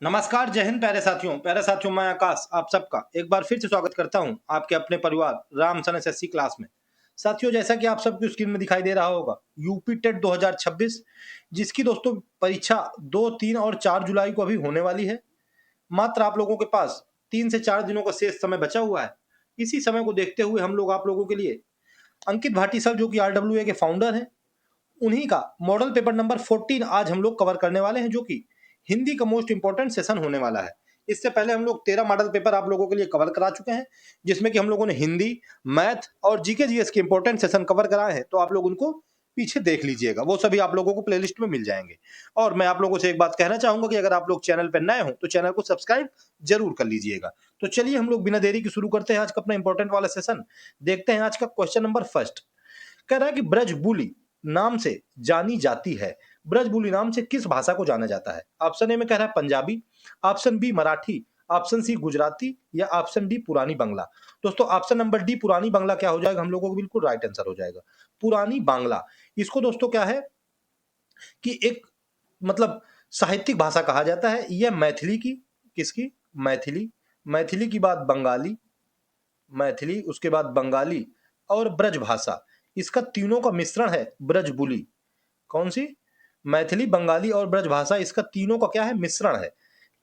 नमस्कार, जय हिंद प्यारे साथियों मैं आकाश आप सबका एक बार फिर से स्वागत करता हूं आपके अपने परिवार रामसन एसएससी क्लास में। साथियों, जैसा कि आप सबकी स्क्रीन में दिखाई दे रहा होगा, यूपी टेट 2026 जिसकी दोस्तों परीक्षा 2, 3 और 4 जुलाई को अभी होने वाली है। मात्र आप लोगों के पास 3 से 4 दिनों का शेष समय बचा हुआ है। इसी समय को देखते हुए हम लोग आप लोगों के लिए अंकित भाटी सर, जो कि आरडब्ल्यूए के फाउंडर हैं, उन्हीं का मॉडल पेपर नंबर 14 आज हम लोग कवर करने वाले हैं, जो कि हिंदी का मोस्ट इंपॉर्टेंट सेशन होने वाला है। इससे पहले हम लोग 13 मॉडल पेपर आप लोगों के लिए कवर करा चुके हैं, जिसमें कि हम लोगों ने हिंदी, मैथ और जीके जीएस के इंपॉर्टेंट सेशन कवर कराए हैं। तो आप लोग उनको पीछे देख लीजिएगा, वो सभी आप लोगों को प्लेलिस्ट में मिल जाएंगे। और मैं आप लोगों से एक बात कहना चाहूंगा कि अगर आप लोग चैनल पर नए हो तो चैनल को सब्सक्राइब जरूर कर लीजिएगा। तो चलिए हम लोग बिना देरी के शुरू करते हैं आज का अपना इंपॉर्टेंट वाला सेशन। देखते हैं आज का क्वेश्चन नंबर फर्स्ट। कह रहा है कि ब्रजबुली नाम से जानी जाती है। ब्रजबुली नाम से किस भाषा को जाना जाता है? ऑप्शन ए में कह रहा है Punjabi, option B Marathi, option C Gujarati या ऑप्शन डी पुरानी बांग्ला। दोस्तों ऑप्शन नंबर डी पुरानी बांग्ला क्या हो जाएगा? हम लोगों को बिल्कुल राइट आंसर हो जाएगा पुरानी बांग्ला। इसको दोस्तों क्या है कि एक मतलब साहित्यिक भाषा कहा जाता है। यह मैथिली की, किसकी? मैथिली। मैथिली की बात बंगाली, मैथिली उसके बाद बंगाली और ब्रज भाषा, इसका तीनों का मिश्रण है ब्रजबुली। कौन सी? मैथिली, बंगाली और ब्रज भाषा, इसका तीनों का क्या है? मिश्रण है।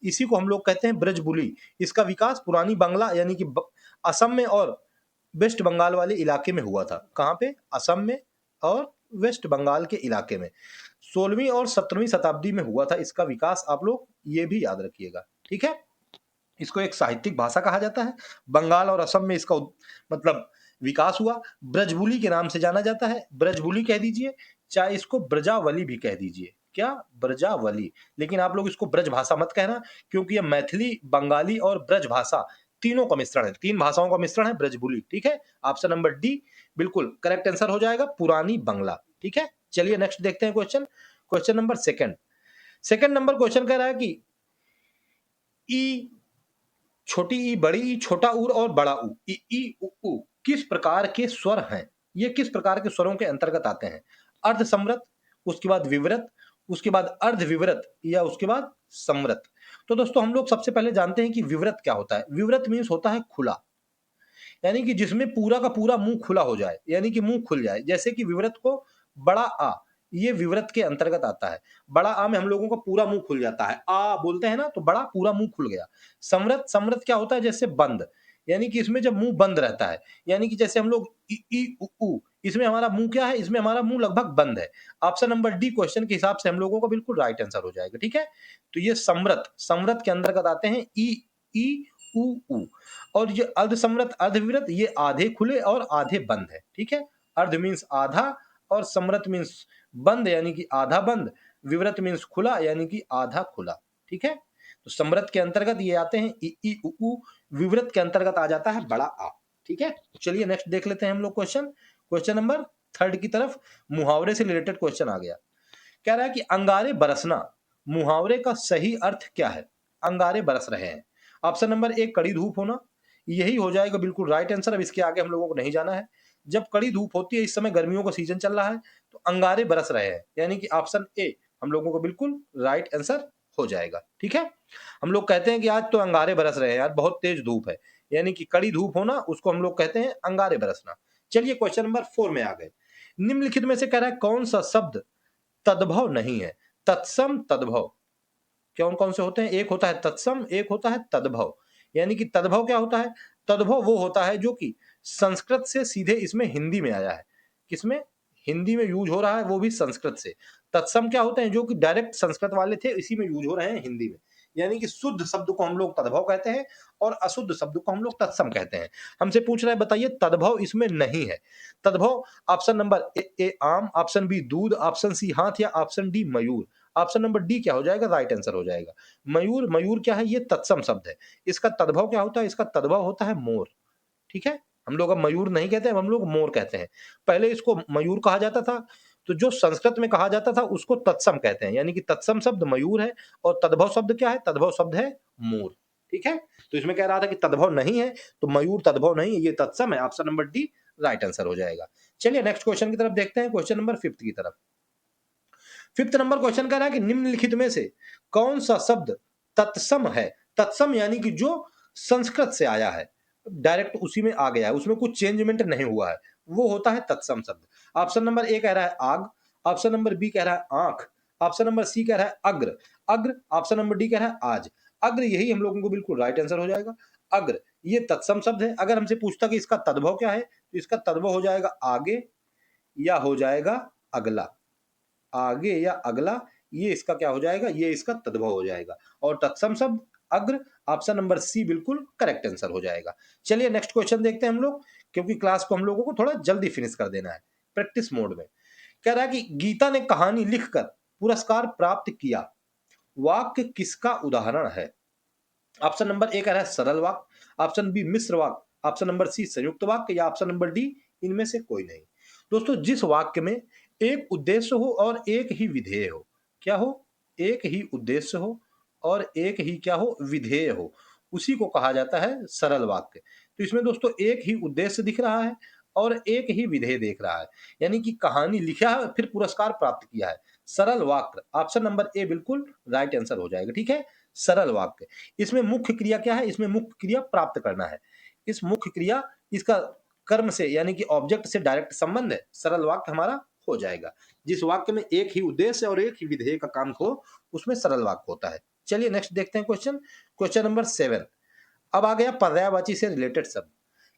इसी को हम लोग कहते हैं ब्रजबुली। इसका विकास पुरानी बांग्ला यानी कि असम में और वेस्ट बंगाल वाले इलाके में हुआ था। कहाँ पे? असम में और वेस्ट बंगाल के इलाके में 16वीं और 17वीं शताब्दी में हुआ था इसका विकास। आप लोग ये भी याद रखिएगा, ठीक है। इसको एक साहित्यिक भाषा कहा जाता है। बंगाल और असम में इसका मतलब विकास हुआ। ब्रजबुली के नाम से जाना जाता है। ब्रजबुली कह दीजिए, चाहे इसको ब्रजावली भी कह दीजिए। क्या? ब्रजावली। लेकिन आप लोग इसको ब्रज भाषा मत कहना, क्योंकि यह मैथिली, बंगाली और ब्रज भाषा तीनों का मिश्रण है। 3 भाषाओं का मिश्रण है ब्रजबुली, ठीक है। ऑप्शन नंबर डी बिल्कुल करेक्ट आंसर हो जाएगा, पुरानी बांग्ला, ठीक है। चलिए नेक्स्ट देखते हैं question. Question number second number question कह रहा है कि ई, छोटी ई, बड़ी ई, छोटा ऊर और बड़ा ऊ, ई ई उ ऊ किस प्रकार के स्वर हैं? ये किस प्रकार के स्वरों के अंतर्गत आते हैं? अर्ध समृत, उसके बाद विवृत, उसके बाद अर्ध विवृत या उसके बाद समृत। तो दोस्तों हम लोग सबसे पहले जानते हैं कि विवृत क्या होता है। विवृत मीन्स होता है खुला, यानी कि जिसमें पूरा का पूरा मुंह खुला हो जाए, यानी कि मुंह खुल जाए। जैसे कि विवृत को बड़ा आ, ये विवृत के अंतर्गत आता है। बड़ा आ में हम लोगों का पूरा मुंह खुल जाता है, आ बोलते हैं ना, तो बड़ा पूरा मुंह खुल गया। समृत, समृत क्या होता है? जैसे बंद, यानी कि इसमें जब मुंह बंद रहता है, यानी कि जैसे हम लोग इ ई उ ऊ, इसमें हमारा मुंह क्या है? इसमें हमारा मुंह लगभग बंद है। ऑप्शन नंबर डी क्वेश्चन के हिसाब से हम लोगों का बिल्कुल राइट आंसर हो जाएगा, ठीक है। तो ये समृत, समृत के अंतर्गत आते हैं ई ई उ ऊ। और ये अर्धसमृत, अर्धविवृत, ये आधे खुले और आधे बंद है, ठीक है। अर्ध मीन्स आधा और समृत मीन्स बंद यानी कि आधा बंद, विवृत मीन्स खुला यानी कि आधा खुला, ठीक है। तो समृत के अंतर्गत ये आते हैं इ ई उ ऊ, विवृत के अंतर्गत आ जाता है बड़ा आ, ठीक है। चलिए नेक्स्ट देख लेते हैं हम लोग क्वेश्चन। क्वेश्चन नंबर थर्ड की तरफ मुहावरे से रिलेटेड क्वेश्चन आ गया। कह रहा है कि अंगारे बरसना मुहावरे का सही अर्थ क्या है? अंगारे बरस रहे हैं। ऑप्शन नंबर ए कड़ी धूप होना, यही हो जाएगा बिल्कुल राइट आंसर। अब इसके आगे हम लोगों को नहीं जाना है। जब कड़ी धूप होती है, इस समय गर्मियों का सीजन चल रहा है, तो अंगारे बरस रहे हैं, यानी कि ऑप्शन ए हम लोगों को बिल्कुल राइट आंसर हो जाएगा, ठीक है। हम लोग कहते हैं कि आज तो अंगारे बरस रहे हैं यार, बहुत तेज धूप है, यानी कि कड़ी धूप होना, उसको हम लोग कहते हैं अंगारे बरसना। चलिए क्वेश्चन नंबर 4 में आ गए। निम्नलिखित में से कह रहा है कौन सा शब्द तद्भव नहीं है? तत्सम, तद्भव कौन कौन से होते हैं? एक होता है तत्सम, एक होता है तद्भव। यानी कि तद्भव क्या होता है? तद्भव वो होता है जो कि संस्कृत से सीधे इसमें हिंदी में आया है। किसमें? हिंदी में यूज हो रहा है, वो भी संस्कृत से। तत्सम क्या होते हैं? जो कि डायरेक्ट संस्कृत वाले थे, इसी में यूज हो रहे हैं हिंदी में। यानी कि शुद्ध शब्द को हम लोग तद्भव कहते हैं और अशुद्ध शब्द को हम लोग तत्सम कहते हैं। हमसे पूछ रहा है बताइए तद्भव इसमें नहीं है। तद्भव ऑप्शन नंबर ए आम, ऑप्शन बी दूध, ऑप्शन सी हाथ या ऑप्शन डी मयूर। ऑप्शन नंबर डी क्या हो जाएगा? राइट आंसर हो जाएगा मयूर। मयूर क्या है? ये तत्सम शब्द है। इसका तद्भव क्या होता है? इसका तद्भव होता है मोर, ठीक है। हम लोग अब मयूर नहीं कहते हैं, हम लोग मोर कहते हैं। पहले इसको मयूर कहा जाता था, तो जो संस्कृत में कहा जाता था उसको तत्सम कहते हैं, यानी कि तत्सम शब्द मयूर है और तद्भव शब्द क्या है? तद्भव शब्द है मोर, ठीक है। तो इसमें कह रहा था कि तद्भव नहीं है, तो मयूर तद्भव नहीं है, ये तत्सम है। Option number D right answer हो जाएगा। चलिए नेक्स्ट क्वेश्चन की तरफ देखते हैं, क्वेश्चन नंबर 5 की तरफ। 5th नंबर क्वेश्चन कह रहा है कि निम्नलिखित में से कौन सा शब्द तत्सम है। तत्सम यानी कि जो संस्कृत से आया है, डायरेक्ट उसी में आ गया है, उसमें कुछ चेंजमेंट नहीं हुआ है, वो होता है तत्सम शब्द। ऑप्शन नंबर ए कह रहा है आग, ऑप्शन नंबर बी कह रहा है आंख, ऑप्शन नंबर सी कह रहा है अग्र, अग्र, ऑप्शन नंबर डी कह रहा है आज। अग्र यही हम लोगों को बिल्कुल राइट आंसर हो जाएगा। अग्र ये तत्सम शब्द है। अगर हमसे पूछता कि इसका तद्भव क्या है, तो इसका तद्भव हो जाएगा आगे या हो जाएगा अगला। आगे या अगला, ये इसका क्या हो जाएगा, ये इसका तद्भव हो जाएगा। और तत्सम शब्द अग्र, ऑप्शन नंबर सी बिल्कुल करेक्ट आंसर हो जाएगा। चलिए नेक्स्ट क्वेश्चन देखते हैं हम लोग, क्योंकि क्लास को हम लोगों को थोड़ा जल्दी फिनिश कर देना है, प्रैक्टिस मोड में। कह रहा है कि गीता ने कहानी लिखकर पुरस्कार प्राप्त किया, वाक्य किसका उदाहरण है? ऑप्शन नंबर ए कह रहा है सरल वाक्य, ऑप्शन बी मिश्र वाक्य, ऑप्शन नंबर सी संयुक्त वाक्य, या ऑप्शन नंबर डी इनमें से कोई नहीं। दोस्तों जिस वाक्य में एक उद्देश्य हो और एक ही विधेय हो, क्या हो, एक ही उद्देश्य हो और एक ही क्या हो, विधेय हो, उसी को कहा जाता है सरल वाक्य। तो इसमें दोस्तों एक ही उद्देश्य दिख रहा है और एक ही विधेय देख रहा है, यानी कि कहानी लिखा है फिर पुरस्कार प्राप्त किया है। सरल वाक्य, ऑप्शन नंबर ए बिल्कुल राइट आंसर हो जाएगा। ठीक है, सरल वाक्य। इसमें मुख्य क्रिया क्या है, इसमें मुख्य क्रिया प्राप्त करना है। इस मुख्य क्रिया, इसका कर्म से यानी कि ऑब्जेक्ट से डायरेक्ट संबंध है, सरल वाक्य हमारा हो जाएगा। जिस वाक्य में एक ही उद्देश्य और एक ही विधेय का काम हो, उसमें सरल वाक्य होता है। चलिए नेक्स्ट देखते हैं क्वेश्चन, क्वेश्चन नंबर 7। अब आ गया पर्यायवाची से रिलेटेड शब्द।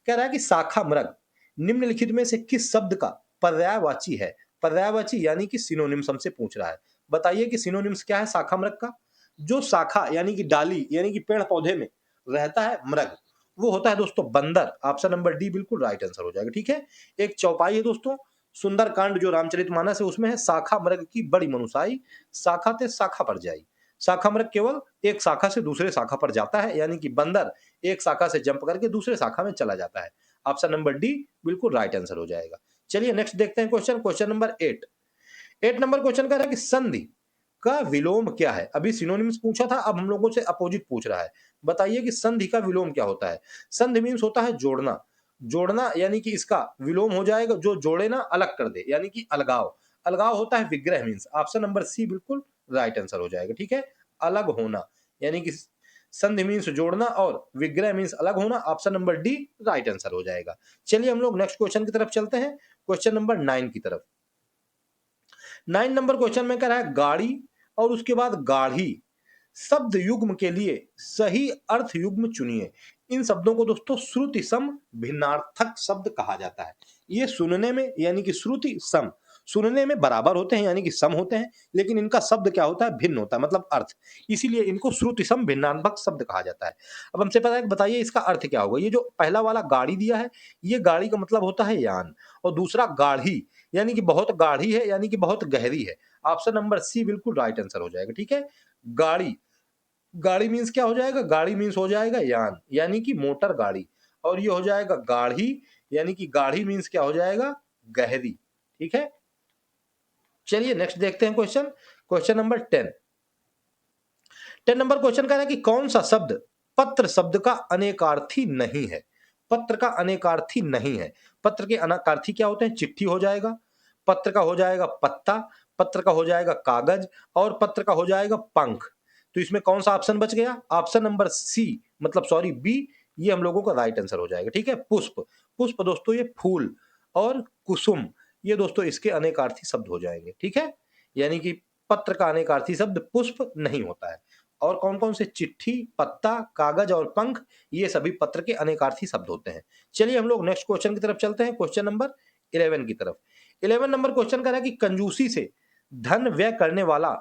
कह रहा है कि शाखा मृग निम्नलिखित में से किस शब्द का पर्यायवाची है? पर्यायवाची यानी कि सिनोनिम्स हमसे पूछ रहा है। बताइए कि सिनोनिम्स क्या है शाखा मृग का? जो शाखा यानी कि डाली यानी कि पेड़ पौधे में रहता है मृग, वो होता है दोस्तों बंदर। ऑप्शन नंबर डी बिल्कुल राइट आंसर हो जाएगा। ठीक है, एक चौपाई है दोस्तों, सुंदरकांड जो रामचरितमानस है उसमें है, शाखा मृग की बड़ी मनुसाई, शाखा ते शाखा पर जाई। शाखा मृग केवल एक शाखा से दूसरे शाखा पर जाता है, यानी कि बंदर एक शाखा से जंप करके दूसरे शाखा में चला जाता है। ऑप्शन नंबर डी बिल्कुल राइट आंसर हो जाएगा। चलिए नेक्स्ट देखते हैं question, question number 8। 8 number question कह रहा है कि संधि का विलोम क्या है? अभी सिनोनिम्स पूछा था, अब हम लोगों से अपोजिट पूछ रहा है। बताइए कि संधि का विलोम क्या होता है? संधि मीन्स होता है जोड़ना। जोड़ना यानी कि इसका विलोम हो जाएगा जो जोड़े ना अलग कर दे, यानी कि अलगाव। अलगाव होता है विग्रह मीन्स। ऑप्शन नंबर सी बिल्कुल राइट आंसर हो जाएगा। ठीक है, अलग होना यानी कि संधि मीन्स जोड़ना और विग्रह मीन्स अलग होना। Option number D right answer हो जाएगा। चलिए हम लोग नेक्स्ट क्वेश्चन की तरफ चलते हैं, क्वेश्चन नंबर 9 की तरफ। 9 नंबर क्वेश्चन में कह रहा है गाड़ी और उसके बाद गाढ़ी शब्द युग्म के लिए सही अर्थ युग्म चुनिए। इन शब्दों को दोस्तों श्रुति सम भिन्नार्थक शब्द कहा जाता है। ये सुनने में यानी कि श्रुति सम, सुनने में बराबर होते हैं यानी कि सम होते हैं, लेकिन इनका शब्द क्या होता है, भिन्न होता है, मतलब अर्थ। इसीलिए इनको श्रुति सम भिन्नार्थक शब्द कहा जाता है। अब हमसे पता है कि बताइए इसका अर्थ क्या होगा। ये जो पहला वाला गाड़ी दिया है, ये गाड़ी का मतलब होता है यान, और दूसरा गाढ़ी यानी कि बहुत गाढ़ी है, यानी कि बहुत गहरी है। ऑप्शन नंबर सी बिल्कुल राइट आंसर हो जाएगा। ठीक है, गाड़ी, गाड़ी मीन्स क्या हो जाएगा, गाड़ी मीन्स हो जाएगा यान यानी कि मोटर गाड़ी, और ये हो जाएगा गाढ़ी यानी कि गाढ़ी मीन्स क्या हो जाएगा, गहरी। ठीक है, चलिए नेक्स्ट देखते हैं question, question number 10। 10 number question कह रहा है कि कौन सा शब्द पत्र शब्द का अनेकार्थी नहीं है? पत्र का अनेकार्थी नहीं है। पत्र के अनेकार्थी क्या होते हैं? चिट्ठी हो जाएगा, पत्र का हो जाएगा पत्ता, पत्र का हो जाएगा कागज, और पत्र का हो जाएगा पंख। तो इसमें कौन सा ऑप्शन बच गया? ऑप्शन नंबर सी, मतलब सॉरी बी, ये हम लोगों का राइट आंसर हो जाएगा। ठीक है, पुष्प। पुष्प दोस्तों ये फूल, और कुसुम ये दोस्तों इसके अनेकार्थी शब्द हो जाएंगे। ठीक है, यानी कि पत्र का अनेकार्थी शब्द पुष्प नहीं होता है। और कौन कौन से? चिट्ठी, पत्ता, कागज और पंख, ये सभी पत्र के अनेकार्थी शब्द होते हैं। चलिए हम लोग नेक्स्ट क्वेश्चन की तरफ चलते हैं, क्वेश्चन नंबर 11 की तरफ। 11 नंबर क्वेश्चन कह रहा है कि कंजूसी से धन व्यय करने वाला,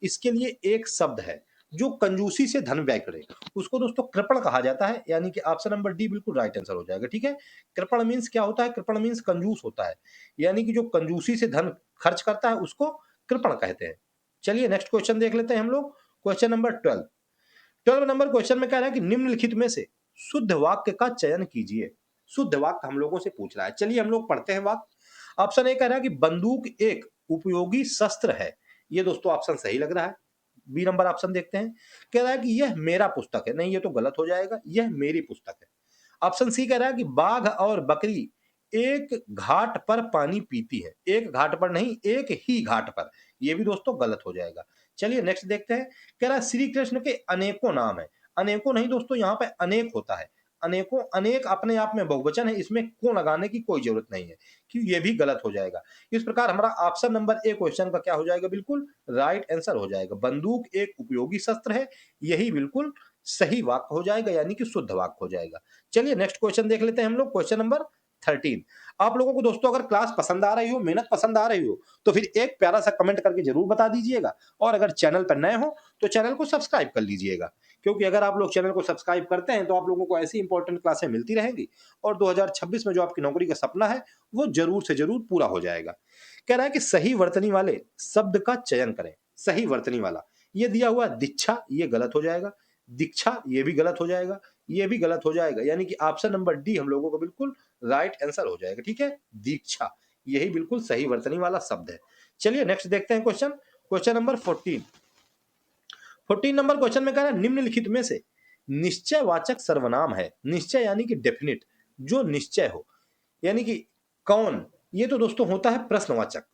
इसके लिए एक शब्द है जो कंजूसी से धन व्यय करे, उसको दोस्तों कृपण कहा जाता है, यानी कि ऑप्शन नंबर डी बिल्कुल राइट आंसर हो जाएगा। ठीक है, कृपण मीन्स क्या होता है? कृपण मीन्स कंजूस होता है, यानी कि जो कंजूसी से धन खर्च करता है उसको कृपण कहते हैं। चलिए नेक्स्ट क्वेश्चन देख लेते हैं हम लोग, क्वेश्चन नंबर 12। 12 नंबर क्वेश्चन में कह रहा है कि निम्नलिखित में से शुद्ध वाक्य का चयन कीजिए। शुद्ध वाक्य हम लोगों से पूछ रहा है। चलिए हम लोग पढ़ते हैं वाक्य। ऑप्शन ए कह रहा है कि बंदूक एक उपयोगी शस्त्र है। ये दोस्तों ऑप्शन सही लग रहा है। बी नंबर ऑप्शन देखते हैं। कह रहा है कि यह मेरा पुस्तक है। नहीं, ये तो गलत हो जाएगा, यह मेरी पुस्तक है। ऑप्शन सी कह रहा है कि बाघ और बकरी एक घाट पर पानी पीती है। एक घाट पर नहीं, एक ही घाट पर, ये भी दोस्तों गलत हो जाएगा। चलिए नेक्स्ट देखते हैं। कह रहा है श्री कृष्ण के अनेकों नाम है। अनेकों नहीं दोस्तों, यहाँ पे अनेक होता है। अनेकों, अनेक अपने आप में बहुवचन है, इसमें को लगाने की कोई जरूरत नहीं है, कि ये भी गलत हो जाएगा। इस प्रकार हमारा ऑप्शन नंबर ए क्वेश्चन का क्या हो जाएगा, बिल्कुल राइट आंसर हो जाएगा। बंदूक एक उपयोगी शस्त्र है, यही बिल्कुल सही वाक्य हो जाएगा, यानी कि शुद्ध वाक्य हो जाएगा। चलिए नेक्स्ट क्वेश्चन देख लेते हैं हम लोग, क्वेश्चन नंबर 13। आप लोगों को दोस्तों अगर क्लास पसंद आ रही हो, मेहनत पसंद आ रही हो, तो फिर एक प्यारा सा कमेंट करके जरूर बता दीजिएगा। और अगर चैनल पर नए हो तो चैनल को सब्सक्राइब कर लीजिएगा, क्योंकि अगर आप लोग चैनल को सब्सक्राइब करते हैं तो आप लोगों को ऐसी इंपॉर्टेंट क्लासें मिलती रहेंगी, और 2026 में जो आपकी नौकरी का सपना है वो जरूर से जरूर पूरा हो जाएगा। कह रहा है कि सही वर्तनी वाले शब्द का चयन करें। सही वर्तनी वाला, ये दिया हुआ दीक्षा, ये गलत हो जाएगा। दीक्षा, ये भी गलत हो जाएगा। ये भी गलत हो जाएगा, यानी कि ऑप्शन नंबर डी हम लोगों को बिल्कुल राइट आंसर हो जाएगा। ठीक है, दीक्षा यही बिल्कुल सही वर्तनी वाला शब्द है। चलिए नेक्स्ट देखते हैं question, question number 14। 14 number question में कह रहा है निम्नलिखित में से निश्चयवाचक सर्वनाम है। निश्चय यानी कि डेफिनिट, जो निश्चय हो, यानी कि कौन, ये तो दोस्तों होता है प्रश्नवाचक।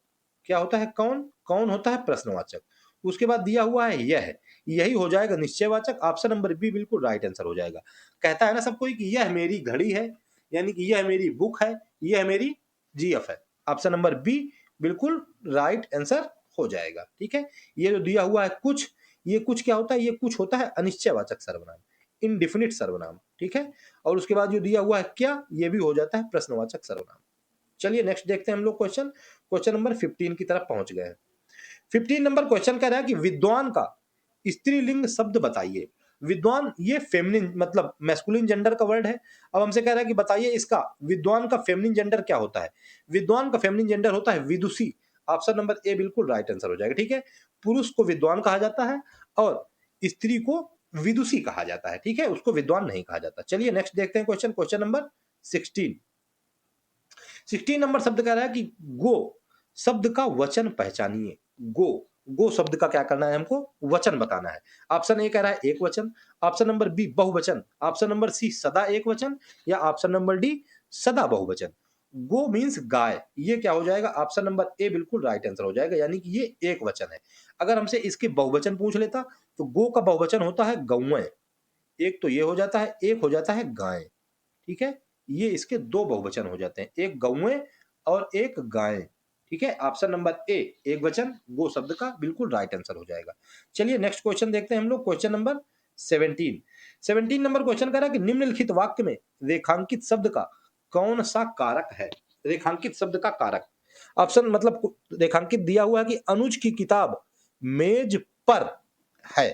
क्या होता है, कौन, कौन होता है प्रश्नवाचक। उसके बाद दिया हुआ है यह, यही हो जाएगा निश्चयवाचक। ऑप्शन नंबर बी बिल्कुल राइट आंसर हो जाएगा। कहता है ना सब कोई कि यह मेरी घड़ी है, यानी कि यह मेरी बुक है, यह मेरी जीएफ है। ऑप्शन नंबर बी बिल्कुल राइट आंसर हो जाएगा। ठीक है, ये जो दिया हुआ है कुछ, ये कुछ क्या होता है, ये कुछ होता है अनिश्चयवाचक सर्वनाम, इनडिफिनिट सर्वनाम। ठीक है, और उसके बाद जो दिया हुआ है क्या, ये भी हो जाता है प्रश्नवाचक सर्वनाम। चलिए नेक्स्ट देखते हैं हम लोग क्वेश्चन, क्वेश्चन नंबर 15 की तरफ पहुंच गए हैं। 15 नंबर क्वेश्चन कह रहा है कि विद्वान का स्त्रीलिंग शब्द बताइए। विद्वान ये फेमिनिन मतलब मैस्कुलिन जेंडर का वर्ड है। अब हमसे कह रहा है कि बताइए इसका विद्वान का फेमिनिन जेंडर क्या होता है। विद्वान का फेमिनिन जेंडर होता है विदुषी। ऑप्शन नंबर ए बिल्कुल राइट आंसर हो जाएगा। ठीक है, पुरुष को विद्वान कहा जाता है और स्त्री को विदुषी कहा जाता है। ठीक है, उसको विद्वान नहीं कहा जाता। चलिए नेक्स्ट देखते हैं क्वेश्चन, क्वेश्चन नंबर 16। 16 नंबर शब्द कह रहा है कि गो शब्द का वचन पहचानिए। गो, गो शब्द का क्या करना है, हमको वचन बताना है। ऑप्शन ए कह रहा है एक वचन, ऑप्शन नंबर बी बहुवचन, ऑप्शन नंबर सी सदा एक वचन, या ऑप्शन नंबर डी सदा बहुवचन। गो मीन्स गाय, ये क्या हो जाएगा, ऑप्शन नंबर ए बिल्कुल राइट आंसर हो जाएगा, यानी कि ये एक वचन है। अगर हमसे इसके बहुवचन पूछ लेता तो गो का बहुवचन होता है गौएं। एक तो ये हो जाता है, एक हो जाता है गाय। ठीक है, ये इसके दो बहुवचन हो जाते हैं, एक गौएं और एक गायें। ठीक है, ऑप्शन नंबर ए एक वचन गो शब्द का बिल्कुल राइट आंसर हो जाएगा। चलिए नेक्स्ट क्वेश्चन देखते हैं हम लोग, क्वेश्चन नंबर 17। 17 नंबर क्वेश्चन कह रहा है कि निम्नलिखित वाक्य में रेखांकित शब्द का कौन सा कारक है। रेखांकित शब्द का कारक, ऑप्शन मतलब रेखांकित दिया हुआ है कि अनुज की किताब मेज पर है।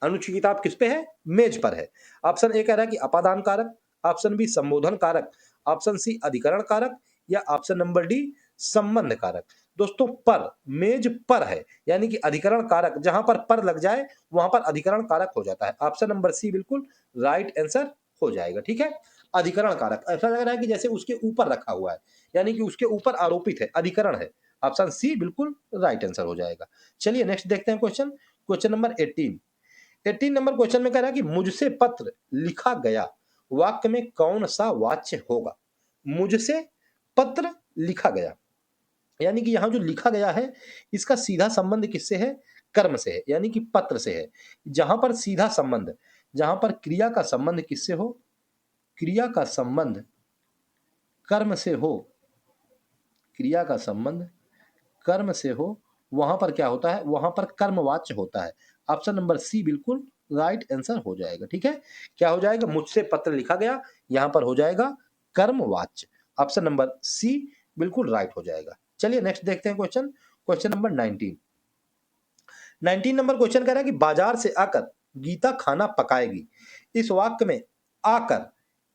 अनुज की किताब किस पे है, मेज पर है। ऑप्शन ए कह रहा है कि अपादान कारक, ऑप्शन बी संबोधन कारक, ऑप्शन सी अधिकरण कारक, या ऑप्शन नंबर डी संबंध कारक। दोस्तों पर, मेज पर है, यानी कि अधिकरण कारक, जहां पर लग जाए वहां पर अधिकरण कारक हो जाता है। ऑप्शन नंबर सी बिल्कुल राइट आंसर हो जाएगा। ठीक है, अधिकरण कारक, ऐसा लग रहा है कि जैसे उसके ऊपर रखा हुआ है, यानी कि उसके ऊपर आरोपित है, अधिकरण है। ऑप्शन सी बिल्कुल राइट आंसर हो जाएगा। चलिए नेक्स्ट देखते हैं question, question number 18। 18 number question में कह रहा है कि मुझसे पत्र लिखा गया वाक्य में कौन सा वाच्य होगा। मुझसे पत्र लिखा गया, यानी कि यहां जो लिखा गया है इसका सीधा संबंध किससे है, कर्म से है, यानी कि पत्र से है। जहां पर सीधा संबंध, जहां पर क्रिया का संबंध किससे हो, क्रिया का संबंध कर्म से हो, क्रिया का संबंध कर्म से हो, वहां पर क्या होता है, वहां पर कर्मवाच्य होता है। ऑप्शन नंबर सी बिल्कुल राइट आंसर हो जाएगा। ठीक है, क्या हो जाएगा, मुझसे पत्र लिखा गया, यहां पर हो जाएगा कर्मवाच्य। ऑप्शन नंबर सी बिल्कुल राइट हो जाएगा। चलिए नेक्स्ट देखते हैं question, question number 19। 19 number question कह रहा है कि बाजार से आकर गीता खाना पकाएगी। इस वाक्य में आकर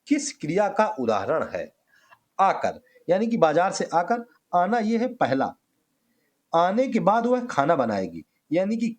किस क्रिया का उदाहरण है। आकर, यानी कि बाजार से आकर, आना ये है पहला, आने के बाद वह खाना बनाएगी, यानी कि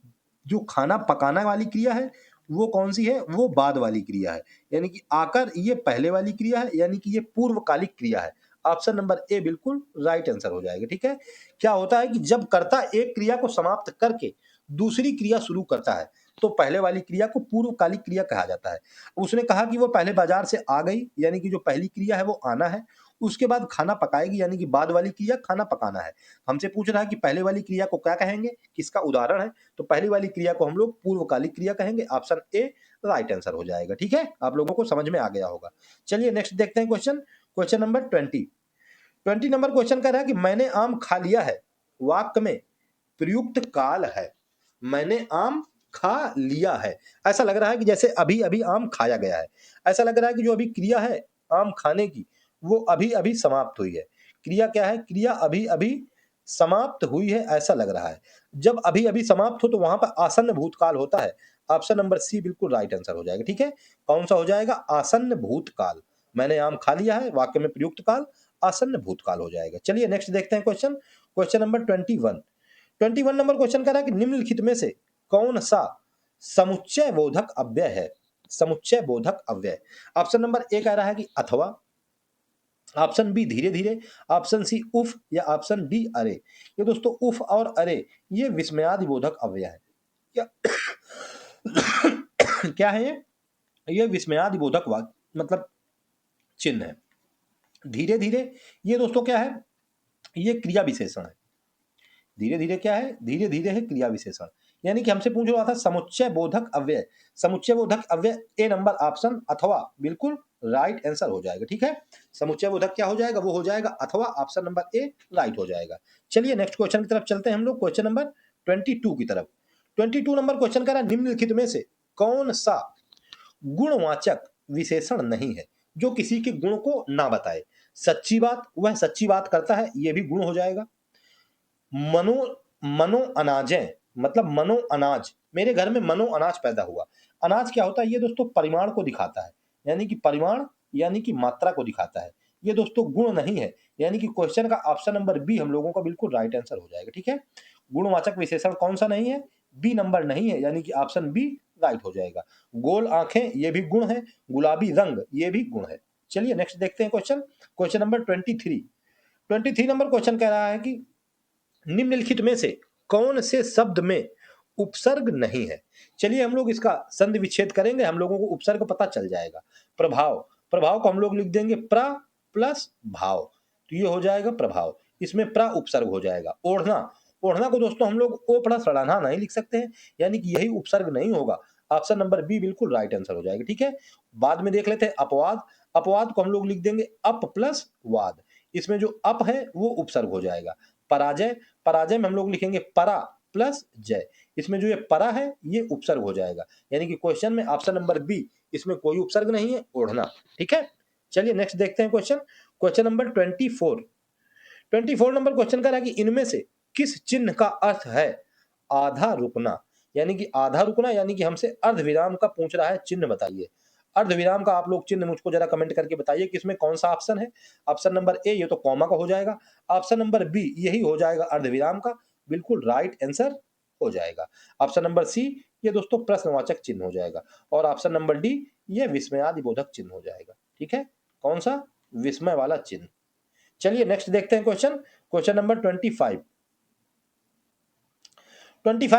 जो खाना पकाना वाली क्रिया है वो कौन सी है, वो बाद वाली क्रिया है। यानी कि आकर ये पहले वाली क्रिया है, यानी कि ये पूर्वकालिक क्रिया है। ऑप्शन नंबर ए बिल्कुल राइट आंसर हो जाएगा। ठीक है, क्या होता है कि जब कर्ता एक क्रिया को समाप्त करके दूसरी क्रिया शुरू करता है तो पहले वाली क्रिया को पूर्वकालिक क्रिया कहा जाता है। उसने कहा कि वो पहले बाजार से आ गई, यानी कि जो पहली क्रिया है वो आना है, उसके बाद खाना पकाएगी, यानी कि बाद वाली क्रिया खाना पकाना है। हमसे पूछ रहा है कि पहले वाली क्रिया को क्या कहेंगे, किसका उदाहरण है, तो पहली वाली क्रिया को हम लोग पूर्वकालिक क्रिया कहेंगे। ऑप्शन ए राइट आंसर हो जाएगा। ठीक है, आप लोगों को समझ में आ गया होगा। चलिए नेक्स्ट देखते हैं question, question number 20 number question कह रहा है कि मैंने आम खा लिया है, वाक्य में प्रयुक्त काल है। मैंने आम खा लिया है, ऐसा लग रहा है कि जैसे अभी अभी आम खाया गया है। ऐसा लग रहा है कि जो अभी क्रिया है आम खाने की, वो अभी अभी समाप्त हुई है। क्रिया क्या है, क्रिया अभी अभी समाप्त हुई है, ऐसा लग रहा है। जब अभी अभी समाप्त हो तो वहां पर आसन्न भूतकाल होता है। ऑप्शन नंबर सी बिल्कुल राइट आंसर हो जाएगा। ठीक है, कौन सा हो जाएगा, आसन्न भूतकाल। मैंने आम खा लिया है, वाक्य में प्रयुक्त काल आसन्न भूतकाल हो जाएगा। चलिए नेक्स्ट देखते हैं question, question number 21 number question कह रहा है कि निम्नलिखित में से कौन सा समुच्चय बोधक अव्यय है। समुच्चय बोधक अव्यय, ऑप्शन नंबर ए कह रहा है कि अथवा, ऑप्शन बी धीरे धीरे, ऑप्शन सी उफ, या ऑप्शन डी अरे। ये दोस्तों उफ और अरे ये विस्मयादि बोधक अव्यय है। क्या क्या है ये विस्मयादि बोधक मतलब चिन्ह है। धीरे धीरे ये दोस्तों क्या है, ये क्रिया विशेषण है। धीरे धीरे क्या है, धीरे धीरे है क्रिया विशेषण। यानी कि हमसे पूछ रहा था समुच्चय बोधक अव्यय। समुच्चय बोधक अव्यय ए नंबर ऑप्शन अथवा बिल्कुल राइट आंसर हो जाएगा। ठीक है, समुच्चय बोधक क्या हो जाएगा, वो हो जाएगा अथवा, ऑप्शन नंबर ए राइट हो जाएगा। चलिए नेक्स्ट क्वेश्चन की तरफ चलते हैं हम लोग, क्वेश्चन नंबर 22 की तरफ। 22 नंबर क्वेश्चन कह रहा है निम्नलिखित में से कौन सा गुणवाचक विशेषण नहीं है जो किसी के गुण को ना बताए। सच्ची बात, वह सच्ची बात करता है, यह भी गुण हो जाएगा। मनो मनो अनाजें, मतलब मनो अनाज, मेरे घर में मनो अनाज पैदा हुआ। अनाज क्या होता है, ये दोस्तों परिमाण को दिखाता है, यानी कि परिमाण यानी कि मात्रा को दिखाता है। ये दोस्तों गुण नहीं है, यानी कि क्वेश्चन का ऑप्शन नंबर बी हम लोगों का बिल्कुल राइट आंसर हो जाएगा। ठीक है, गुणवाचक विशेषण कौन सा नहीं है, बी नंबर नहीं है, यानी कि ऑप्शन बी राइट हो जाएगा। गोल आंखें ये भी गुण है, गुलाबी रंग ये भी गुण है। चलिए नेक्स्ट देखते हैं question, question number 23 number question कह रहा है कि निम्नलिखित में से कौन से शब्द में उपसर्ग नहीं है। चलिए हम लोग इसका संधि विच्छेद करेंगे, हम लोगों को उपसर्ग पता चल जाएगा। प्रभाव, प्रभाव को हम लोग लिख देंगे प्र प्लस भाव, तो ये हो जाएगा प्रभाव, इसमें प्र उपसर्ग हो जाएगा। ओढ़ना, ओढ़ना को दोस्तों हम लोग ओ प्लस ढ़ना नहीं लिख सकते हैं, यानी कि यही उपसर्ग नहीं होगा। ऑप्शन नंबर बी बिल्कुल राइट आंसर हो जाएगा। ठीक है, बाद में देख लेते हैं अपवाद, अपवाद को हम लोग लिख देंगे अप प्लस वाद, इसमें जो अप है वो उपसर्ग हो जाएगा। पराजय, पराजय में हम लोग लिखेंगे परा प्लस जय, इसमें जो ये परा है ये उपसर्ग हो जाएगा, यानी कि क्वेश्चन में ऑप्शन नंबर बी, इसमें कोई उपसर्ग नहीं है, ओढ़ना। ठीक है, चलिए नेक्स्ट देखते हैं question, question number 24 number question का रहा कि इनमें से किस चिन्ह का अर्थ है आधा रुकना। यानी कि आधा रुकना, यानी कि हमसे अर्धविराम का पूछ रहा है, चिन्ह बताइए। अर्धविराम का आप लोग चिन्ह मुझको जरा कमेंट करके बताइए कि इसमें कौन सा ऑप्शन है। ऑप्शन नंबर ए ये तो कॉमा का हो जाएगा, ऑप्शन नंबर बी यही हो जाएगा अर्धविराम का, बिल्कुल राइट आंसर हो जाएगा। ऑप्शन नंबर सी ये दोस्तों प्रश्नवाचक चिन्ह हो जाएगा, और ऑप्शन नंबर डी ये विस्मयादि बोधक चिन्ह हो जाएगा। ठीक है, कौन सा, विस्मय वाला चिन्ह। चलिए नेक्स्ट देखते हैं question, question number 25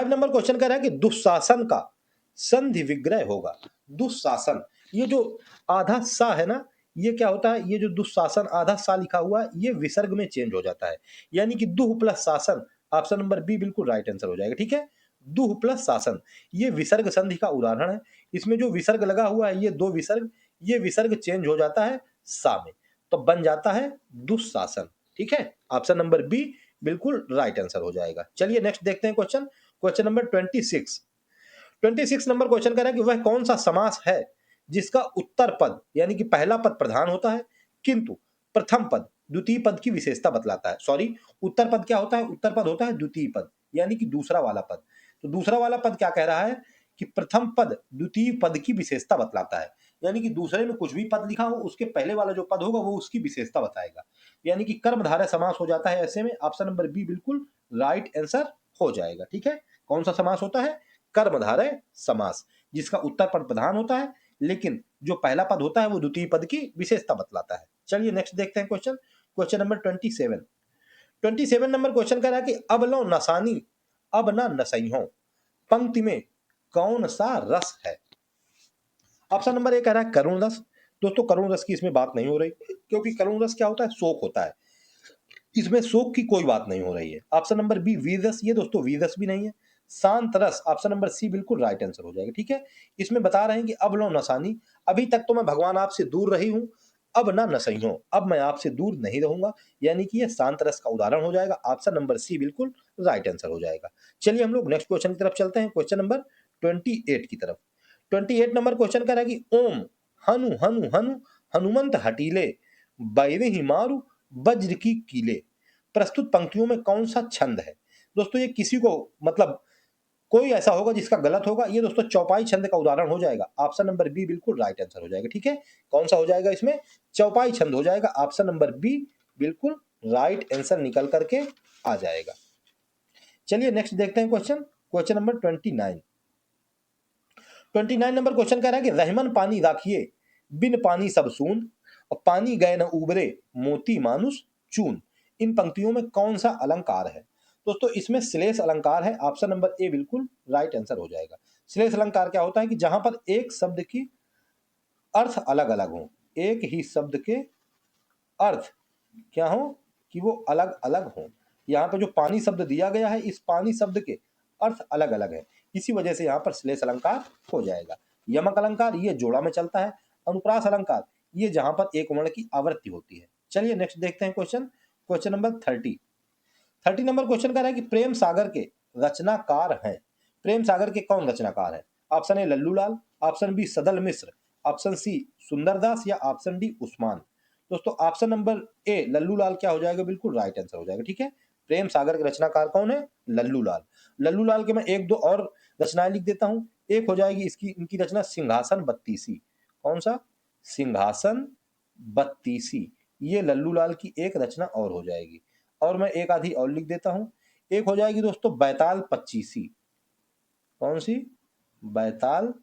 number question कह रहा है कि दुशासन का संधि विग्रह होगा। दुशासन, ये जो आधा सा है ना, ये क्या होता है, ये जो दुशासन आधा सा लिखा हुआ है ये विसर्ग में चेंज हो जाता है, यानी कि दुह प्लस शासन, ऑप्शन नंबर बी बिल्कुल राइट आंसर हो जाएगा। ठीक है, दुह प्लस शासन ये विसर्ग संधि का उदाहरण है। इसमें जो विसर्ग लगा हुआ है ये दो विसर्ग, ये विसर्ग चेंज हो जाता है सा में, तो बन जाता है दुशासन। ठीक है, ऑप्शन नंबर बी बिल्कुल राइट आंसर हो जाएगा। चलिए नेक्स्ट देखते हैं question, question number 26 number question कह रहा है कि वह कौन सा समास है जिसका उत्तर पद यानी कि पहला पद प्रधान होता है किंतु प्रथम पद द्वितीय पद की विशेषता बतलाता है। सॉरी, उत्तर पद क्या होता है, उत्तर पद होता है द्वितीय पद, यानी कि दूसरा वाला पद। तो दूसरा वाला पद क्या कह रहा है कि प्रथम पद द्वितीय पद की विशेषता बतलाता है, यानी कि दूसरे में कुछ भी पद लिखा हो उसके पहले वाला जो पद होगा वो उसकी विशेषता बताएगा, यानी कि कर्मधारय समास हो जाता है। ऐसे में ऑप्शन नंबर बी बिल्कुल राइट आंसर हो जाएगा। ठीक है, कौन सा समास होता है, कर्मधारय समास, जिसका उत्तर पद प्रधान होता है लेकिन जो पहला पद होता है वो द्वितीय पद की विशेषता बतलाता है। चलिए नेक्स्ट देखते हैं question, question number 27 number question कह रहा है कि अब लो नसानी अब ना नसई हो, पंक्ति में कौन सा रस है। ऑप्शन नंबर ए कह रहा है करुण रस, दोस्तों करुण रस की इसमें बात नहीं हो रही, क्योंकि करुण रस क्या होता है, शोक होता है, इसमें शोक की कोई बात नहीं हो रही है। ऑप्शन नंबर बी वीर रस, ये दोस्तों वीर रस भी नहीं है। शांत रस, ऑप्शन नंबर सी बिल्कुल राइट आंसर हो जाएगा। ठीक है, इसमें बता रहे हैं कि अब लो नसानी, अभी तक तो मैं भगवान आपसे दूर रही हूं, अब ना नसई हो, अब मैं आपसे दूर नहीं रहूंगा, यानी कि ये शांत रस का उदाहरण हो जाएगा। ऑप्शन नंबर सी बिल्कुल राइट आंसर हो जाएगा। चलिए हम लोग नेक्स्ट क्वेश्चन की तरफ चलते हैं, क्वेश्चन नंबर 28 की तरफ। 28 नंबर क्वेश्चन कह रहा है कि ओम हनु हनु हनु हनुमंत हटीले, बैरे ही मारू वज्र की कीले, प्रस्तुत पंक्तियों में कौन सा छंद है। दोस्तों ये किसी को मतलब कोई ऐसा होगा जिसका गलत होगा, ये दोस्तों चौपाई छंद का उदाहरण हो जाएगा। ऑप्शन नंबर बी बिल्कुल राइट आंसर हो जाएगा। ठीक है, कौन सा हो जाएगा इसमें, चौपाई छंद हो जाएगा। ऑप्शन नंबर बी बिल्कुल राइट आंसर निकल करके आ जाएगा। चलिए नेक्स्ट देखते हैं question, question number 29। 29 number question कह रहा है कि रहमन पानी राखिए, बिन पानी सब सून, और पानी गए न उबरे, मोती मानुष चून, इन पंक्तियों में कौन सा अलंकार है। दोस्तों इसमें श्लेष अलंकार है। ऑप्शन नंबर ए बिल्कुल राइट आंसर हो जाएगा। श्लेष अलंकार क्या होता है कि जहां पर एक शब्द की अर्थ अलग अलग हो, एक ही शब्द के अर्थ क्या हो कि वो अलग अलग हो। यहाँ पर जो पानी शब्द दिया गया है, इस पानी शब्द के अर्थ अलग अलग है, इसी वजह से यहाँ पर श्लेष अलंकार हो जाएगा। यमक अलंकार ये जोड़ा में चलता है। अनुप्रास अलंकार ये जहां पर एक वर्ण की आवृत्ति होती है। चलिए नेक्स्ट देखते हैं question, question number 30 number question का है कि प्रेम सागर के रचनाकार हैं। प्रेम सागर के कौन रचनाकार है। Option A Lallu Lal, option B Sadal Mishra, option C Sundardas, या ऑप्शन डी उस्मान। दोस्तों option number A Lallu Lal क्या हो जाएगा, बिल्कुल राइट आंसर हो जाएगा। ठीक है, प्रेम सागर के रचनाकार कौन है, लल्लू लाल। लल्लू लाल के मैं एक दो और रचनाएं लिख देता हूं। एक हो जाएगी इसकी, इनकी रचना सिंहासन बत्तीसी। कौन सा, सिंहासन बत्तीसी, ये लल्लू लाल की एक रचना और हो जाएगी। और मैं एक आधी और लिख देता हूं। एक हो जाएगी दोस्तों बैताल पच्चीसी। कौन सी, बैताल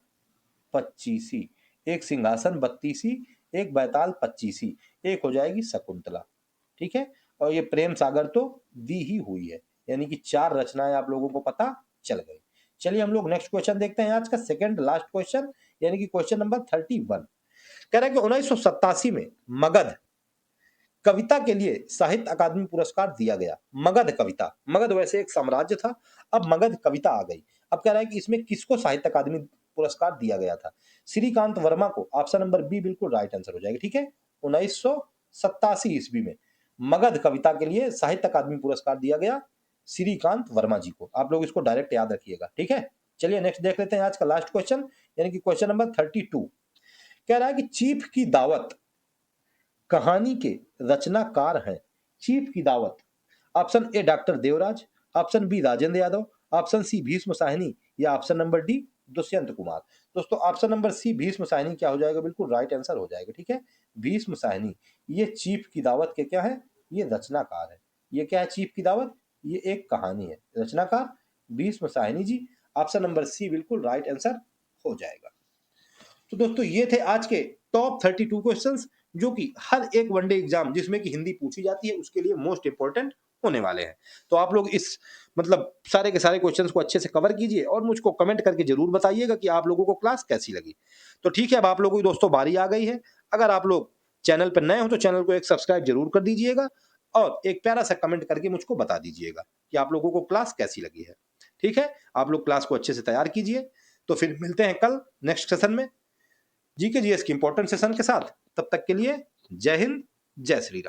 पच्चीसी, एक सिंहासन बत्तीसी, एक बैताल पच्चीसी, एक हो जाएगी शकुंतला। ठीक है, और ये प्रेम सागर तो दी ही हुई है, यानी कि 4 रचनाएं आप लोगों को पता चल गई। चलिए हम लोग नेक्स्ट क्वेश्चन देखते हैं, आज का सेकंड लास्ट क्वेश्चन, यानी कि क्वेश्चन नंबर 31। कह रहा है कि 1987 में मगध कविता के लिए साहित्य अकादमी पुरस्कार दिया गया। मगध कविता, मगध वैसे एक साम्राज्य था, अब मगध कविता आ गई। अब कह रहा है कि इसमें किसको साहित्य अकादमी पुरस्कार दिया गया था। श्रीकांत वर्मा को, ऑप्शन नंबर बी बिल्कुल राइट आंसर हो जाएगा। ठीक है, 1987 ईस्वी में मगध कविता के लिए साहित्य अकादमी पुरस्कार दिया गया श्रीकांत वर्मा जी को। आप लोग इसको डायरेक्ट याद रखिएगा। ठीक है, चलिए नेक्स्ट देख लेते हैं आज का लास्ट क्वेश्चन, यानी कि क्वेश्चन नंबर 32। कह रहा है कि चीफ की दावत कहानी के रचनाकार हैं। चीफ की दावत, option A doctor Devraj, option B Rajendra Yadav, option C Bhisham Sahni, या option number D Dushyant Kumar. दोस्तों option number C Bhisham Sahni क्या हो जाएगा, बिल्कुल राइट आंसर हो जाएगा। ठीक है, भीष्म साहनी ये चीफ की दावत के क्या है, ये रचनाकार है। ये क्या है चीफ की दावत, ये एक कहानी है, रचनाकार भीष्म साहनी जी। ऑप्शन नंबर सी बिल्कुल राइट आंसर हो जाएगा। तो दोस्तों ये थे आज के टॉप 32 क्वेश्चंस, जो कि हर एक वनडे एग्जाम जिसमें कि हिंदी पूछी जाती है उसके लिए मोस्ट इंपॉर्टेंट होने वाले हैं। तो आप लोग इस मतलब सारे के सारे क्वेश्चंस को अच्छे से कवर कीजिए और मुझको कमेंट करके जरूर बताइएगा कि आप लोगों को क्लास कैसी लगी। तो ठीक है, अब आप लोगों की दोस्तों बारी आ गई है। अगर आप लोग चैनल पर नए हो तो चैनल को एक सब्सक्राइब जरूर कर दीजिएगा और एक प्यारा सा कमेंट करके मुझको बता दीजिएगा कि आप लोगों को क्लास कैसी लगी है। ठीक है, आप लोग क्लास को अच्छे से तैयार कीजिए। तो फिर मिलते हैं कल नेक्स्ट सेशन में जीके जीएस की इंपॉर्टेंट सेशन के साथ। तब तक के लिए जय हिंद, जय श्री राम।